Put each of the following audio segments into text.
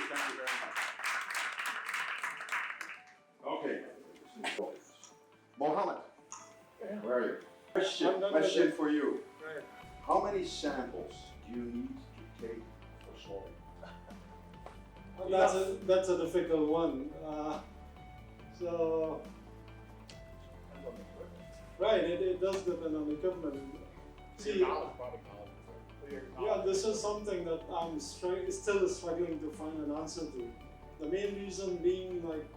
Thank you very much. Okay. Mohammed, where are you? Question for you. Right. How many samples do you need to take for swabbing? That's a difficult one. Right, it does depend on equipment. See, yeah, this is something that I'm still struggling to find an answer to. The main reason being like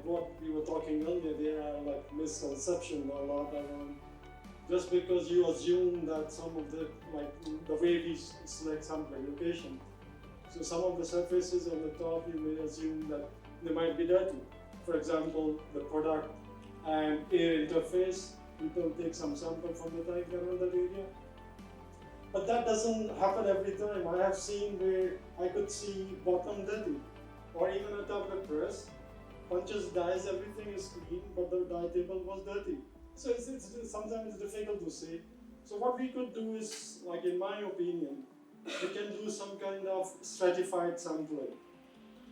what we were talking earlier, there are like misconception a lot around. Just because you assume that some of the way we select sample location. So some of the surfaces on the top, you may assume that they might be dirty. For example, the product and air interface, people take some sample from the tank around that area. But that doesn't happen every time. I have seen where I could see bottom dirty, or even a tablet press, punches, dyes, everything is clean, but the dye table was dirty. So sometimes it's difficult to say. So what we could do is, like in my opinion, we can do some kind of stratified sampling.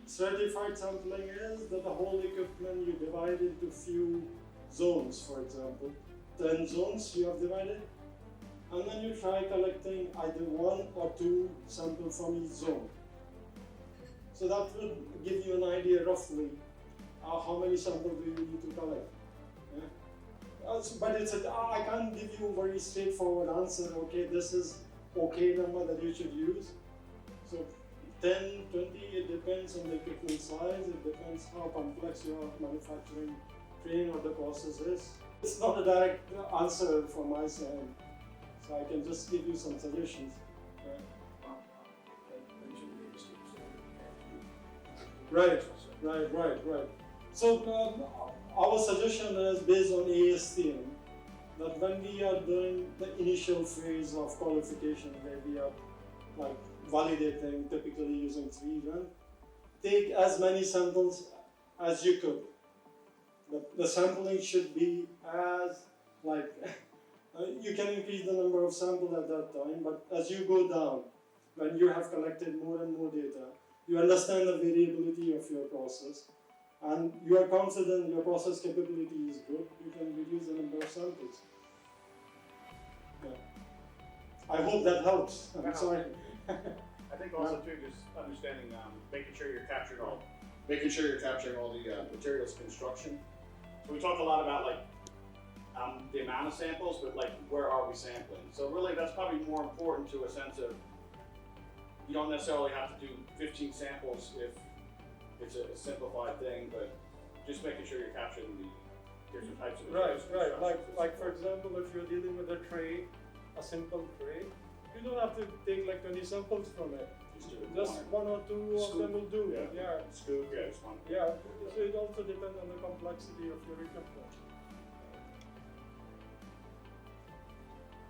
Stratified sampling is that the whole equipment you divide into few zones, for example. 10 zones you have divided, and then you try collecting either 1 or 2 samples from each zone. So that will give you an idea roughly how many samples do you need to collect. Yeah? But I can't give you a very straightforward answer, okay, this is okay number that you should use. So 10, 20, it depends on the equipment size, it depends how complex your manufacturing train or the process is. It's not a direct answer from my side, so I can just give you some suggestions. Right. So our suggestion is based on ASTM, that when we are doing the initial phase of qualification, where we are like validating, typically using 3 run, take as many samples as you could. The sampling should be as you can increase the number of samples at that time, but as you go down, when you have collected more and more data, you understand the variability of your process, and you are confident your process capability is good, you can reduce the number of samples. Yeah. I hope that helps. I'm sorry. I think also too, just understanding, making sure you're capturing all the materials construction. So we talk a lot about the amount of samples, but where are we sampling? So really that's probably more important to a sense of, you don't necessarily have to do 15 samples if it's a simplified thing, but just making sure you're capturing the different types of materials. Right. Like for example, if you're dealing with a tray, a simple tray, you don't have to take 20 samples from it. Just 1 or 2 of them will do. Yeah. Scoop, yeah, it's one. Yeah, so it also depends on the complexity of your equipment.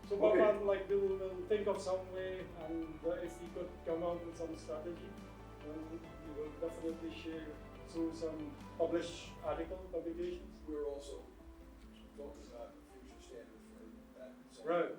So we'll think of some way, and if we could come out with some strategy, then we will definitely share through some published publications. We're also talking about a future standard for that. Right.